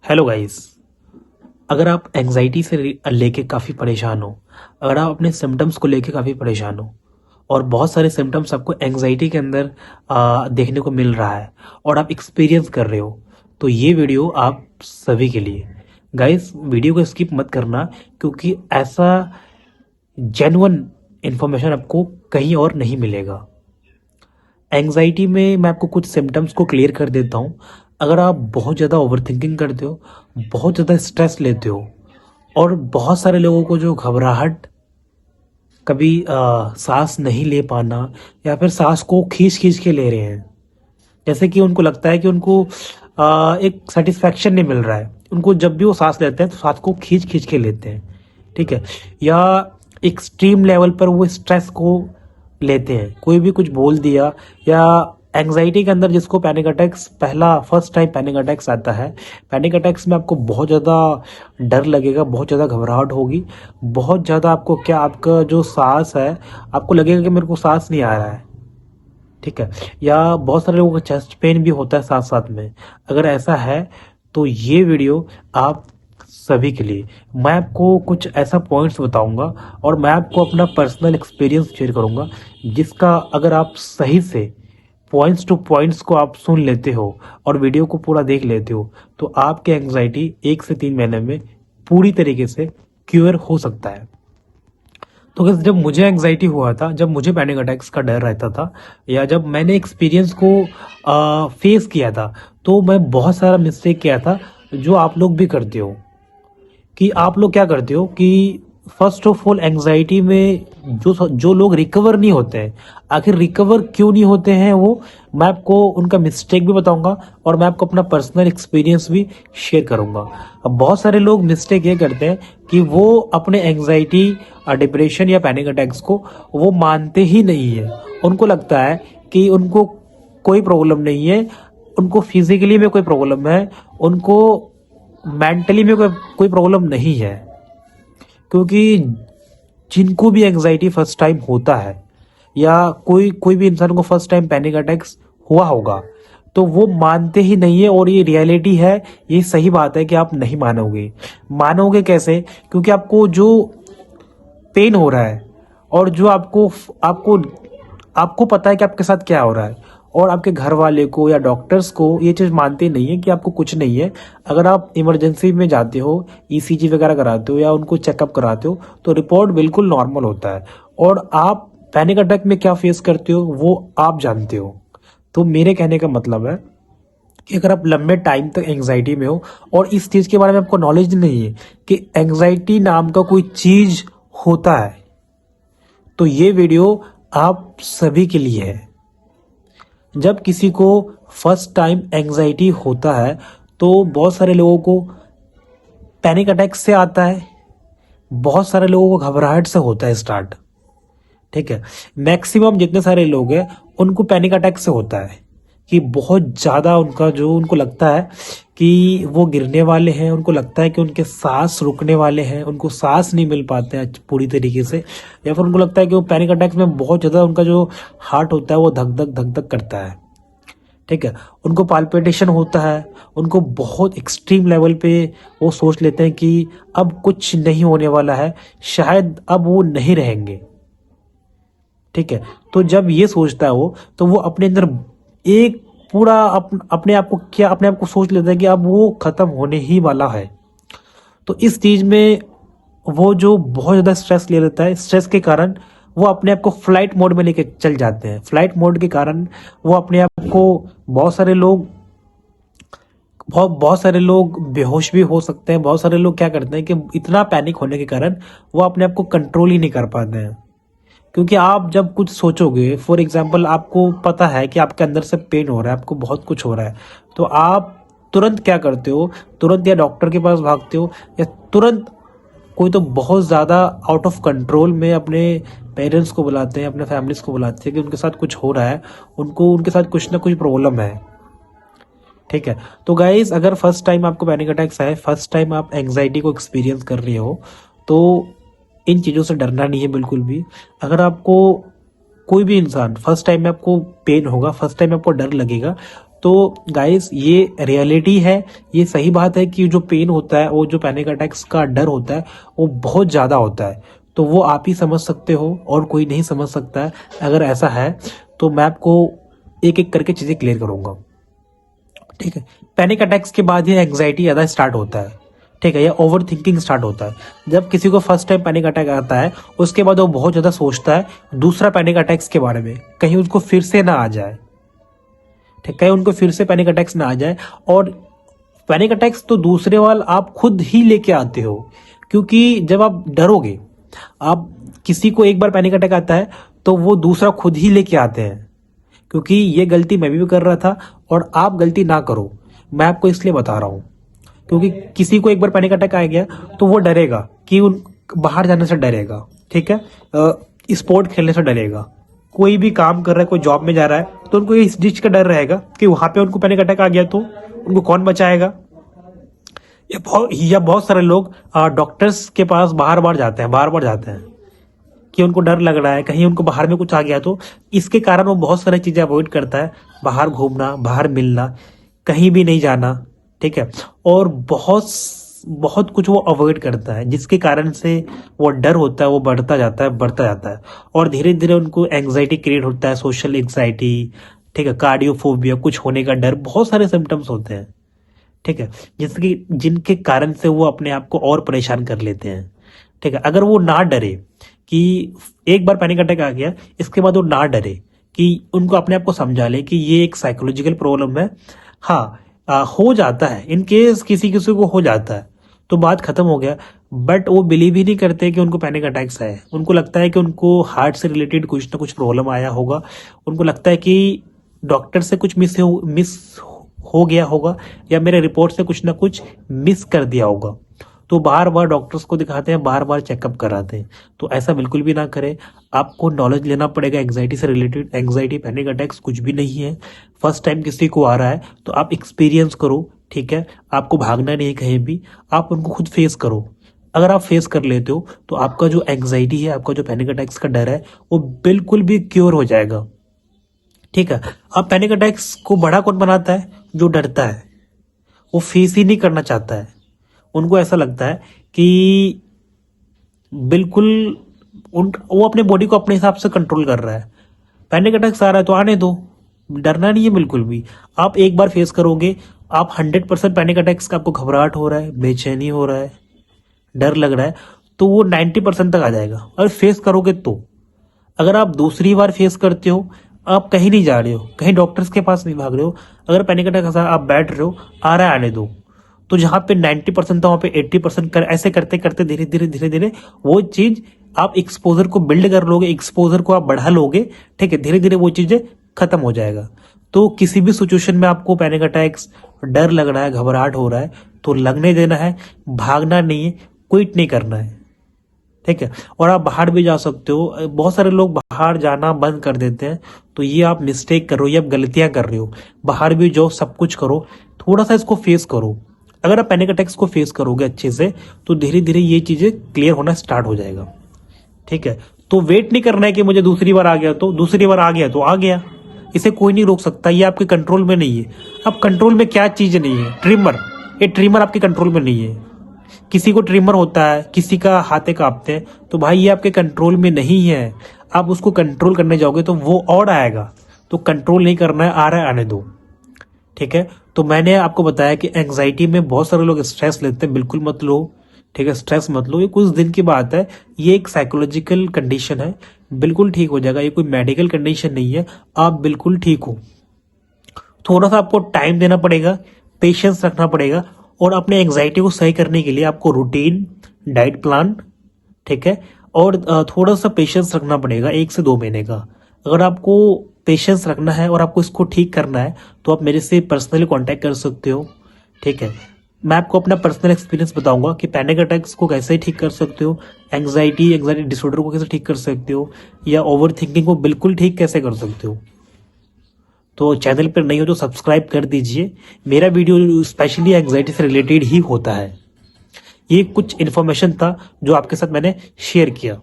Hello guys. अगर आप anxiety से लेके काफ़ी परेशान हो, अगर आप अपने सिम्टम्स को लेके काफ़ी परेशान हो और बहुत सारे सिम्टम्स आपको एंजाइटी के अंदर देखने को मिल रहा है और आप एक्सपीरियंस कर रहे हो, तो ये वीडियो आप सभी के लिए। गाइस, वीडियो को स्किप मत करना, क्योंकि ऐसा जेन्युइन इन्फॉर्मेशन आपको कहीं और नहीं मिलेगा। एंजाइटी में मैं आपको कुछ सिम्टम्स को क्लियर कर देता हूँ। अगर आप बहुत ज़्यादा ओवरथिंकिंग करते हो, बहुत ज़्यादा स्ट्रेस लेते हो, और बहुत सारे लोगों को जो घबराहट, कभी सांस नहीं ले पाना, या फिर सांस को खींच खींच के ले रहे हैं, जैसे कि उनको लगता है कि उनको एक सेटिस्फैक्शन नहीं मिल रहा है। उनको जब भी वो सांस लेते हैं तो सांस को खींच खींच के लेते हैं, ठीक है। या एक्सट्रीम लेवल पर वो स्ट्रेस को लेते हैं, कोई भी कुछ बोल दिया, या एंजाइटी के अंदर जिसको पैनिक अटैक्स, पहला फर्स्ट टाइम पैनिक अटैक्स आता है, पैनिक अटैक्स में आपको बहुत ज़्यादा डर लगेगा, बहुत ज़्यादा घबराहट होगी, बहुत ज़्यादा आपको क्या, आपका जो सांस है, आपको लगेगा कि मेरे को सांस नहीं आ रहा है, ठीक है। या बहुत सारे लोगों को चेस्ट पेन भी होता है साथ साथ में। अगर ऐसा है तो ये वीडियो आप सभी के लिए। मैं आपको कुछ ऐसा पॉइंट्स बताऊंगा और मैं आपको अपना पर्सनल एक्सपीरियंस शेयर करूंगा, जिसका अगर आप सही से पॉइंट्स टू पॉइंट्स को आप सुन लेते हो और वीडियो को पूरा देख लेते हो, तो आपकी एंग्जाइटी 1 से 3 महीने में पूरी तरीके से क्योर हो सकता है। तो guys, जब मुझे एंग्जाइटी हुआ था, जब मुझे पैनिक अटैक्स का डर रहता था, या जब मैंने एक्सपीरियंस को फेस किया था, तो मैं बहुत सारा मिस्टेक किया था, जो आप लोग भी करते हो। कि आप लोग क्या करते हो कि फर्स्ट ऑफ ऑल एंजाइटी में जो जो लोग रिकवर नहीं होते हैं, आखिर रिकवर क्यों नहीं होते हैं, वो मैं आपको उनका मिस्टेक भी बताऊंगा और मैं आपको अपना पर्सनल एक्सपीरियंस भी शेयर करूंगा। अब बहुत सारे लोग मिस्टेक ये करते हैं कि वो अपने एंजाइटी, डिप्रेशन या पैनिक अटैक्स को वो मानते ही नहीं है। उनको लगता है कि उनको कोई प्रॉब्लम नहीं है, उनको फिजिकली में कोई प्रॉब्लम है, उनको मेंटली में कोई प्रॉब्लम नहीं है। क्योंकि जिनको भी एंजाइटी फर्स्ट टाइम होता है, या कोई कोई भी इंसान को फर्स्ट टाइम पैनिक अटैक्स हुआ होगा, तो वो मानते ही नहीं है। और ये रियलिटी है, ये सही बात है कि आप नहीं मानोगे। मानोगे कैसे? क्योंकि आपको जो पेन हो रहा है, और जो आपको आपको आपको पता है कि आपके साथ क्या हो रहा है, और आपके घर वाले को या डॉक्टर्स को ये चीज़ मानते नहीं है कि आपको कुछ नहीं है। अगर आप इमरजेंसी में जाते हो, ईसीजी वगैरह कराते हो या उनको चेकअप कराते हो, तो रिपोर्ट बिल्कुल नॉर्मल होता है, और आप पैनिक अटैक में क्या फेस करते हो वो आप जानते हो। तो मेरे कहने का मतलब है कि अगर आप लंबे टाइम तक एंग्जाइटी में हो और इस चीज़ के बारे में आपको नॉलेज नहीं है कि एंग्जाइटी नाम का कोई चीज़ होता है, तो ये वीडियो आप सभी के लिए है। जब किसी को फर्स्ट टाइम एंजाइटी होता है, तो बहुत सारे लोगों को पैनिक अटैक से आता है, बहुत सारे लोगों को घबराहट से होता है स्टार्ट, ठीक है। मैक्सिमम जितने सारे लोग हैं उनको पैनिक अटैक से होता है, कि बहुत ज़्यादा उनका जो, उनको लगता है कि वो गिरने वाले हैं, उनको लगता है कि उनके सांस रुकने वाले हैं, उनको सांस नहीं मिल पाते हैं पूरी तरीके से, या फिर उनको लगता है कि वो पैनिक अटैक में बहुत ज़्यादा उनका जो हार्ट होता है वो धक धक करता है, ठीक है। उनको पाल्पिटेशन होता है, उनको बहुत एक्सट्रीम लेवल पे वो सोच लेते हैं कि अब कुछ नहीं होने वाला है, शायद अब वो नहीं रहेंगे, ठीक है। तो जब ये सोचता है वो, तो वो अपने अंदर एक पूरा अपने आप को क्या, अपने आप को सोच लेता है कि अब वो खत्म होने ही वाला है। तो इस चीज में वो जो बहुत ज्यादा स्ट्रेस ले लेता है, स्ट्रेस के कारण वो अपने आप को फ्लाइट मोड में लेके चल जाते हैं। फ्लाइट मोड के कारण वो अपने आप को, बहुत सारे लोग बेहोश भी हो सकते हैं। बहुत सारे लोग क्या करते हैं कि इतना पैनिक होने के कारण वो अपने आप को कंट्रोल ही नहीं कर पाते हैं। क्योंकि आप जब कुछ सोचोगे, फॉर एग्जाम्पल आपको पता है कि आपके अंदर से पेन हो रहा है, आपको बहुत कुछ हो रहा है, तो आप तुरंत क्या करते हो? तुरंत या डॉक्टर के पास भागते हो, या तुरंत कोई तो बहुत ज़्यादा आउट ऑफ कंट्रोल में अपने पेरेंट्स को बुलाते हैं, अपने फैमिलीज को बुलाते हैं कि उनके साथ कुछ हो रहा है, उनके साथ कुछ ना कुछ प्रॉब्लम है, ठीक है। तो गाइज, अगर फर्स्ट टाइम आपको पैनिक अटैक्स आए, फर्स्ट टाइम आप एंग्जाइटी को एक्सपीरियंस कर रहे हो, तो इन चीज़ों से डरना नहीं है बिल्कुल भी। अगर आपको कोई भी इंसान फर्स्ट टाइम में आपको पेन होगा, फर्स्ट टाइम में आपको डर लगेगा, तो गाइस ये रियलिटी है, ये सही बात है कि जो पेन होता है, वो जो पैनिक अटैक्स का डर होता है वो बहुत ज़्यादा होता है। तो वो आप ही समझ सकते हो और कोई नहीं समझ सकता है। अगर ऐसा है तो मैं आपको एक एक करके चीज़ें क्लियर करूँगा, ठीक है। पैनिक अटैक्स के बाद ये एंग्जाइटी ज़्यादा स्टार्ट होता है, ठीक है, या ओवर थिंकिंग स्टार्ट होता है। जब किसी को फर्स्ट टाइम पैनिक अटैक आता है उसके बाद वो बहुत ज़्यादा सोचता है दूसरा पैनिक अटैक्स के बारे में, कहीं उसको फिर से ना आ जाए, ठीक है, उनको फिर से पैनिक अटैक्स ना आ जाए। और पैनिक अटैक्स तो दूसरे वाल आप खुद ही लेके आते हो, क्योंकि जब आप डरोगे, आप किसी को एक बार पैनिक अटैक आता है तो वो दूसरा खुद ही लेके आते हैं, क्योंकि ये गलती मैं भी कर रहा था और आप गलती ना करो, मैं आपको इसलिए बता रहा हूँ। क्योंकि किसी को एक बार पैनिक अटैक आ गया तो वो डरेगा कि उन बाहर जाने से डरेगा, ठीक है, स्पोर्ट खेलने से डरेगा, कोई भी काम कर रहा है, कोई जॉब में जा रहा है तो उनको इस चीज का डर रहेगा कि वहां पे उनको पैनिक अटैक आ गया तो उनको कौन बचाएगा। या बहुत सारे लोग डॉक्टर्स के पास बार बार जाते हैं कि उनको डर लग रहा है कहीं उनको बाहर में कुछ आ गया तो। इसके कारण वो बहुत सारी चीजें अवॉइड करता है, बाहर घूमना, बाहर मिलना, कहीं भी नहीं जाना, ठीक है, और बहुत बहुत कुछ वो अवॉइड करता है, जिसके कारण से वो डर होता है वो बढ़ता जाता है और धीरे धीरे उनको एंग्जाइटी क्रिएट होता है, सोशल एंग्जाइटी, ठीक है, कार्डियोफोबिया, कुछ होने का डर, बहुत सारे सिम्टम्स होते हैं, ठीक है, जिनके कारण से वो अपने आप को और परेशान कर लेते हैं, ठीक है। अगर वो ना डरे कि एक बार पैनिक अटैक आ गया, इसके बाद वो ना डरे, कि उनको अपने आप को समझा ले कि ये एक साइकोलॉजिकल प्रॉब्लम है, हाँ हो जाता है, इन केस किसी किसी को हो जाता है तो बात खत्म हो गया। बट वो बिलीव ही नहीं करते कि उनको पैनिक अटैक्स आए, उनको लगता है कि उनको हार्ट से रिलेटेड कुछ ना कुछ प्रॉब्लम आया होगा, उनको लगता है कि डॉक्टर से कुछ मिस हो गया होगा या मेरे रिपोर्ट से कुछ ना कुछ मिस कर दिया होगा, तो बार बार डॉक्टर्स को दिखाते हैं, बार बार चेकअप कराते हैं। तो ऐसा बिल्कुल भी ना करें, आपको नॉलेज लेना पड़ेगा एंग्जाइटी से रिलेटेड। एंग्जाइटी पैनिक अटैक्स कुछ भी नहीं है, फर्स्ट टाइम किसी को आ रहा है तो आप एक्सपीरियंस करो, ठीक है, आपको भागना नहीं है कहीं भी, आप उनको खुद फेस करो। अगर आप फेस कर लेते हो तो आपका जो एंग्जाइटी है, आपका जो पैनिक अटैक्स का डर है, वो बिल्कुल भी क्योर हो जाएगा, ठीक है। अब पैनिक अटैक्स को बड़ा कौन बनाता है? जो डरता है, वो फेस ही नहीं करना चाहता है, उनको ऐसा लगता है कि बिल्कुल वो अपने बॉडी को अपने हिसाब से कंट्रोल कर रहा है। पैनिक अटैक्स आ रहा है तो आने दो, डरना नहीं है बिल्कुल भी। आप एक बार फेस करोगे, आप 100% पैनिक अटैक्स का आपको घबराहट हो रहा है, बेचैनी हो रहा है, डर लग रहा है, तो वो 90% तक आ जाएगा। और फेस करोगे तो, अगर आप दूसरी बार फेस करते हो, आप कहीं नहीं जा रहे हो, कहीं डॉक्टर्स के पास नहीं भाग रहे हो, अगर पैनिक अटैक आप बैठ रहे हो, आ रहा है आने दो, तो जहां पे 90% था वहां पे 80% कर, ऐसे करते करते धीरे धीरे वो चीज आप एक्सपोजर को बिल्ड कर लोगे, एक्सपोजर को आप बढ़ा लोगे, ठीक है, धीरे धीरे वो चीजें खत्म हो जाएगा। तो किसी भी सिचुएशन में आपको पैनिक अटैक्स, डर लग रहा है, घबराहट हो रहा है, तो लगने देना है, भागना नहीं है, क्विट नहीं करना है, ठीक है। और आप बाहर भी जा सकते हो, बहुत सारे लोग बाहर जाना बंद कर देते हैं, तो ये आप मिस्टेक कर रहे हो, ये आप गलतियां कर रहे हो। बाहर भी जाओ, सब कुछ करो, थोड़ा सा इसको फेस करो। अगर आप पैनिक अटैक्स को फेस करोगे अच्छे से तो धीरे धीरे ये चीजें क्लियर होना स्टार्ट हो जाएगा, ठीक है। तो वेट नहीं करना है कि मुझे दूसरी बार आ गया तो, दूसरी बार आ गया तो आ गया, इसे कोई नहीं रोक सकता, ये आपके कंट्रोल में नहीं है। अब कंट्रोल में क्या चीज नहीं है? ट्रिमर, ये ट्रिमर आपके कंट्रोल में नहीं है। किसी को ट्रिमर होता है, किसी का हाथे कांपते हैं, तो भाई ये आपके कंट्रोल में नहीं है। आप उसको कंट्रोल करने जाओगे तो वो और आएगा, तो कंट्रोल नहीं करना है, आ रहा है आने दो, ठीक है। तो मैंने आपको बताया कि एंग्जाइटी में बहुत सारे लोग स्ट्रेस लेते हैं, बिल्कुल मत लो, ठीक है, स्ट्रेस मत लो, ये कुछ दिन की बात है, ये एक साइकोलॉजिकल कंडीशन है, बिल्कुल ठीक हो जाएगा, ये कोई मेडिकल कंडीशन नहीं है, आप बिल्कुल ठीक हो। थोड़ा सा आपको टाइम देना पड़ेगा, पेशेंस रखना पड़ेगा, और अपने एंग्जाइटी को सही करने के लिए आपको रूटीन, डाइट प्लान, ठीक है, और थोड़ा सा पेशेंस रखना पड़ेगा, 1 से 2 महीने का। अगर आपको पेशेंस रखना है और आपको इसको ठीक करना है तो आप मेरे से पर्सनली कांटेक्ट कर सकते हो, ठीक है। मैं आपको अपना पर्सनल एक्सपीरियंस बताऊंगा कि पैनिक अटैक्स को कैसे ठीक कर सकते हो, एंग्जाइटी डिसऑर्डर को कैसे ठीक कर सकते हो, या ओवर थिंकिंग को बिल्कुल ठीक कैसे कर सकते हो। तो चैनल पर नहीं हो तो सब्सक्राइब कर दीजिए। मेरा वीडियो स्पेशली एंग्जाइटी से रिलेटेड ही होता है। ये कुछ इन्फॉर्मेशन था जो आपके साथ मैंने शेयर किया।